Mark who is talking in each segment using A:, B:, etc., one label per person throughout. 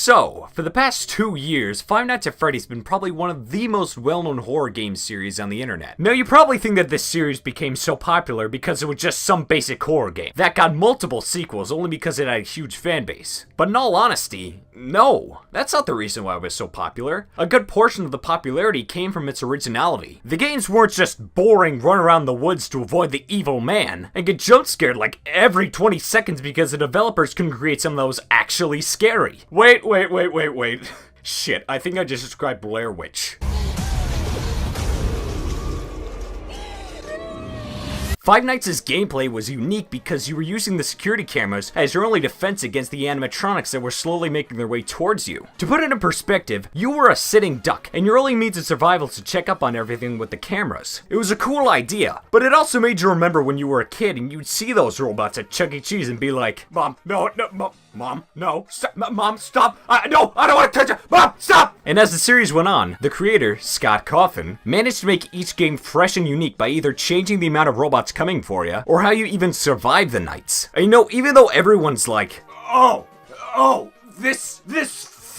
A: So, for the past 2 years, Five Nights at Freddy's been probably one of the most well-known horror game series on the internet. Now, you probably think that this series became so popular because it was just some basic horror game that got multiple sequels only because it had a huge fan base. But in all honesty, no, that's not the reason why it was so popular. A good portion of the popularity came from its originality. The games weren't just boring run around the woods to avoid the evil man and get jump scared like every 20 seconds because the developers couldn't create some of those actually scary. Wait. Shit, I think I just described Blair Witch. Five Nights' gameplay was unique because you were using the security cameras as your only defense against the animatronics that were slowly making their way towards you. To put it in perspective, you were a sitting duck, and your only means of survival is to check up on everything with the cameras. It was a cool idea, but it also made you remember when you were a kid and you'd see those robots at Chuck E. Cheese and be like, Mom, no, Mom, no, stop, Mom, stop, no, I don't want to touch it, Mom, stop! And as the series went on, the creator, Scott Cawthon, managed to make each game fresh and unique by either changing the amount of robots coming for you, or how you even survive the nights. And you know, even though everyone's like, this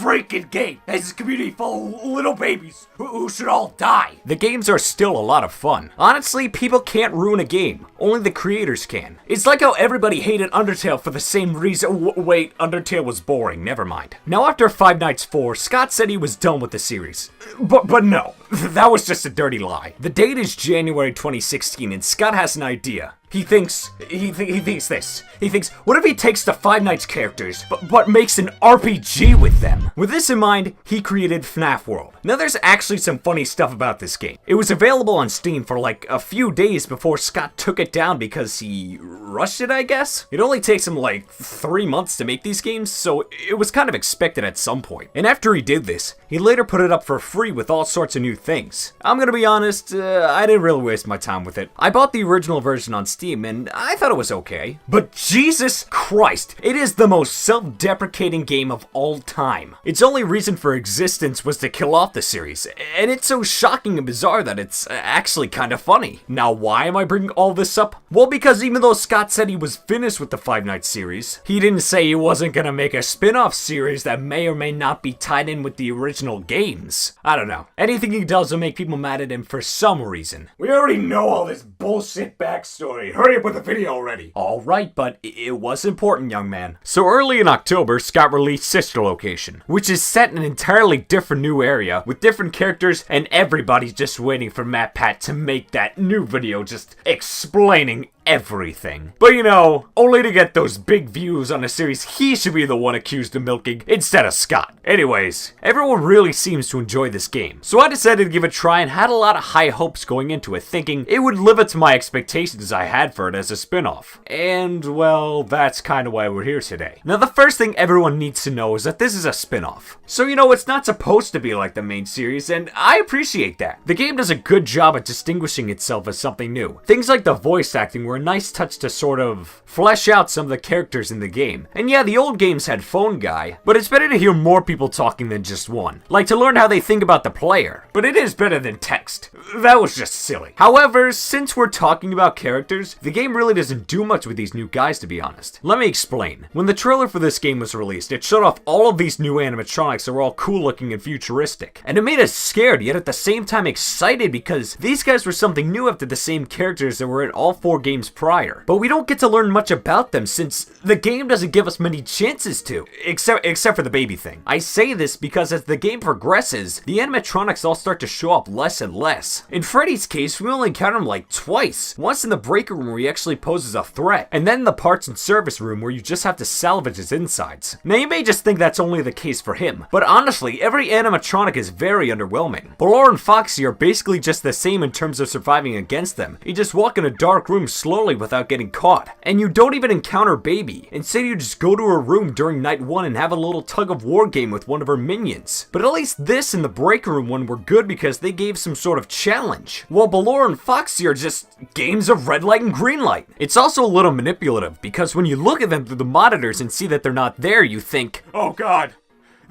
A: freaking game has a community full of little babies who should all die, the games are still a lot of fun. Honestly, people can't ruin a game. Only the creators can. It's like how everybody hated Undertale for the same reason. Wait, Undertale was boring. Never mind. Now, after Five Nights 4, Scott said he was done with the series. But no, that was just a dirty lie. The date is January 2016, and Scott has an idea. He thinks this. He thinks, what if he takes the Five Nights characters, but makes an RPG with them? With this in mind, he created FNAF World. Now, there's actually some funny stuff about this game. It was available on Steam for like a few days before Scott took it down because he rushed it, I guess? It only takes him like 3 months to make these games, so it was kind of expected at some point. And after he did this, he later put it up for free with all sorts of new things. I'm gonna be honest, I didn't really waste my time with it. I bought the original version on Steam, and I thought it was okay. But Jesus Christ, it is the most self-deprecating game of all time. Its only reason for existence was to kill off the series, and it's so shocking and bizarre that it's actually kind of funny. Now, why am I bringing all this up? Well, because even though Scott said he was finished with the Five Nights series, he didn't say he wasn't gonna make a spin-off series that may or may not be tied in with the original games. I don't know. Anything he does will make people mad at him for some reason.
B: We already know all this bullshit backstory. Hurry up with the video already.
A: Alright, but it was important, young man. So early in October, Scott released Sister Location, which is set in an entirely different new area, with different characters, and everybody's just waiting for MatPat to make that new video just explaining everything. But you know, only to get those big views on a series he should be the one accused of milking instead of Scott. Anyways, everyone really seems to enjoy this game, so I decided to give it a try and had a lot of high hopes going into it, thinking it would live up to my expectations I had for it as a spin-off. And well, that's kind of why we're here today. Now, the first thing everyone needs to know is that this is a spin-off. So you know, it's not supposed to be like the main series, and I appreciate that. The game does a good job at distinguishing itself as something new. Things like the voice acting were a nice touch to sort of flesh out some of the characters in the game. And yeah, the old games had phone guy, but it's better to hear more people talking than just one. Like to learn how they think about the player. But it is better than text. That was just silly. However, since we're talking about characters, the game really doesn't do much with these new guys, to be honest. Let me explain. When the trailer for this game was released, it showed off all of these new animatronics that were all cool looking and futuristic. And it made us scared, yet at the same time excited, because these guys were something new after the same characters that were in all 4 games prior. But we don't get to learn much about them since the game doesn't give us many chances to, except for the baby thing. I say this because as the game progresses, the animatronics all start to show up less and less. In Freddy's case, we only encounter him like twice. Once in the break room where he actually poses a threat, and then in the parts and service room where you just have to salvage his insides. Now you may just think that's only the case for him, but honestly, every animatronic is very underwhelming. Balor and Foxy are basically just the same in terms of surviving against them. You just walk in a dark room slowly without getting caught. And you don't even encounter Baby. Instead, you just go to her room during night 1 and have a little tug of war game with one of her minions. But at least this and the break room one were good because they gave some sort of challenge. While Balor and Foxy are just games of red light and green light. It's also a little manipulative because when you look at them through the monitors and see that they're not there, you think,
B: oh god,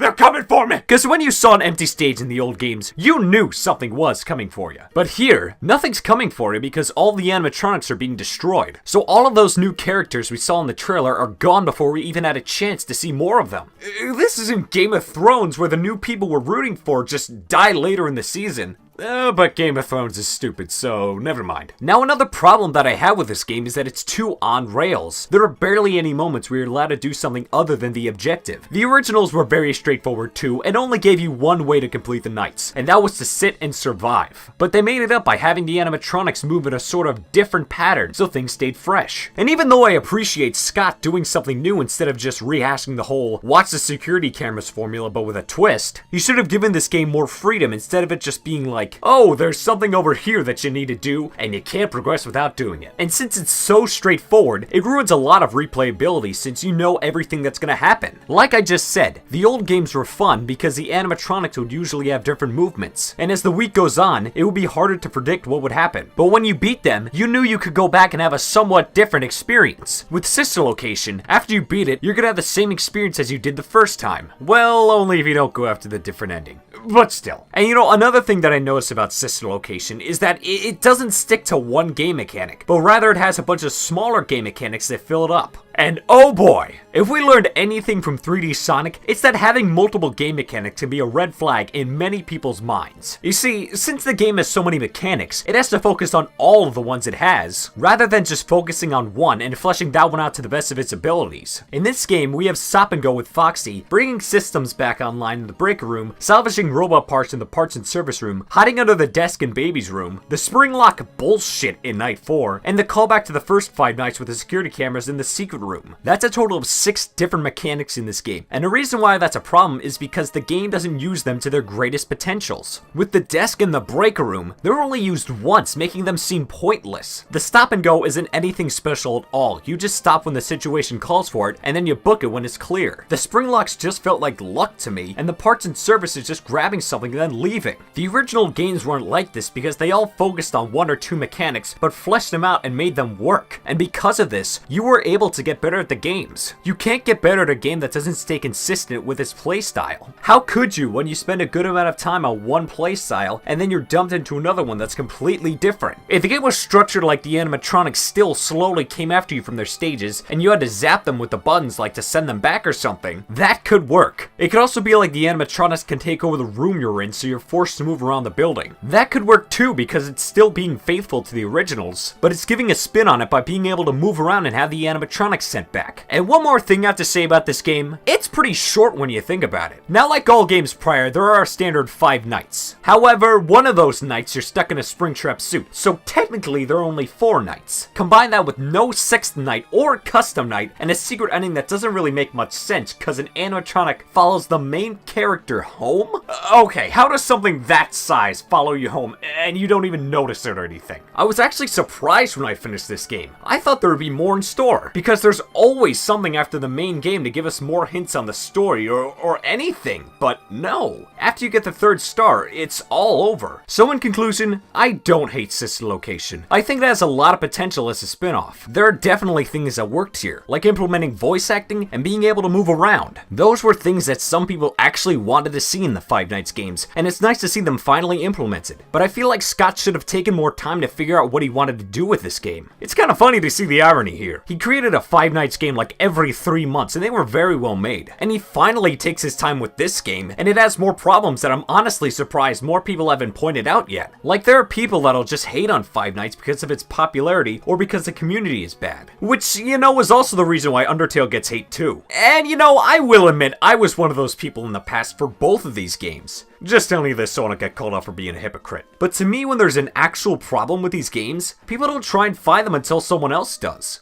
B: They're coming for me!
A: Because when you saw an empty stage in the old games, you knew something was coming for you. But here, nothing's coming for you because all the animatronics are being destroyed. So all of those new characters we saw in the trailer are gone before we even had a chance to see more of them. This isn't Game of Thrones where the new people we're rooting for just die later in the season. But Game of Thrones is stupid, so never mind. Now another problem that I have with this game is that it's too on rails. There are barely any moments where you're allowed to do something other than the objective. The originals were very straightforward too, and only gave you one way to complete the nights, and that was to sit and survive. But they made it up by having the animatronics move in a sort of different pattern, so things stayed fresh. And even though I appreciate Scott doing something new instead of just rehashing the whole watch the security cameras formula but with a twist, he should have given this game more freedom instead of it just being like, oh, there's something over here that you need to do, and you can't progress without doing it. And since it's so straightforward, it ruins a lot of replayability since you know everything that's gonna happen. Like I just said, the old games were fun because the animatronics would usually have different movements, and as the week goes on, it would be harder to predict what would happen. But when you beat them, you knew you could go back and have a somewhat different experience. With Sister Location, after you beat it, you're gonna have the same experience as you did the first time. Well, only if you don't go after the different ending. But still. And you know, another thing that I noticed about Sister Location is that it doesn't stick to one game mechanic, but rather it has a bunch of smaller game mechanics that fill it up. And oh boy, if we learned anything from 3D Sonic, it's that having multiple game mechanics can be a red flag in many people's minds. You see, since the game has so many mechanics, it has to focus on all of the ones it has, rather than just focusing on one and fleshing that one out to the best of its abilities. In this game, we have Stop and Go with Foxy, bringing systems back online in the break room, salvaging robot parts in the parts and service room, hiding under the desk in Baby's room, the spring lock bullshit in Night 4, and the callback to the first 5 nights with the security cameras in the secret room. That's a total of 6 different mechanics in this game, and the reason why that's a problem is because the game doesn't use them to their greatest potentials. With the desk and the break room, they're only used once, making them seem pointless. The Stop and Go isn't anything special at all, you just stop when the situation calls for it, and then you book it when it's clear. The spring locks just felt like luck to me, and the parts and service is just grabbing something and then leaving. The original games weren't like this because they all focused on 1 or 2 mechanics, but fleshed them out and made them work. And because of this, you were able to get better at the games. You can't get better at a game that doesn't stay consistent with its playstyle. How could you when you spend a good amount of time on one playstyle and then you're dumped into another one that's completely different? If the game was structured like the animatronics still slowly came after you from their stages and you had to zap them with the buttons like to send them back or something, that could work. It could also be like the animatronics can take over the room you're in so you're forced to move around the building. That could work too because it's still being faithful to the originals, but it's giving a spin on it by being able to move around and have the animatronics sent back. And one more thing I have to say about this game, it's pretty short when you think about it. Now, like all games prior, there are a standard 5 nights. However, one of those nights you're stuck in a Springtrap suit, so technically there are only 4 nights. Combine that with no 6th night or custom night, and a secret ending that doesn't really make much sense because an animatronic follows the main character home? Okay, how does something that size follow you home and you don't even notice it or anything? I was actually surprised when I finished this game. I thought there would be more in store, because there's always something after the main game to give us more hints on the story or anything, but no. After you get the 3rd star, it's all over. So in conclusion, I don't hate Sister Location. I think it has a lot of potential as a spin-off. There are definitely things that worked here, like implementing voice acting and being able to move around. Those were things that some people actually wanted to see in the Five Nights games, and it's nice to see them finally implemented. But I feel like Scott should have taken more time to figure out what he wanted to do with this game. It's kind of funny to see the irony here. He created a Five Nights game like every 3 months, and they were very well made. And he finally takes his time with this game, and it has more problems that I'm honestly surprised more people haven't pointed out yet. Like, there are people that'll just hate on Five Nights because of its popularity or because the community is bad. Which, you know, is also the reason why Undertale gets hate too. And you know, I will admit, I was one of those people in the past for both of these games. Just telling you this so I don't get called out for being a hypocrite. But to me, when there's an actual problem with these games, people don't try and find them until someone else does.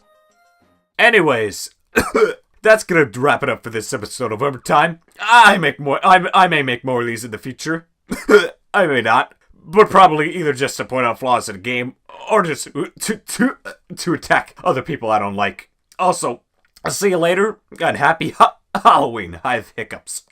A: Anyways, that's gonna wrap it up for this episode of Overtime. I may make more of these in the future. I may not. But probably either just to point out flaws in a game, or just to attack other people I don't like. Also, I'll see you later, and happy Halloween. I have hiccups.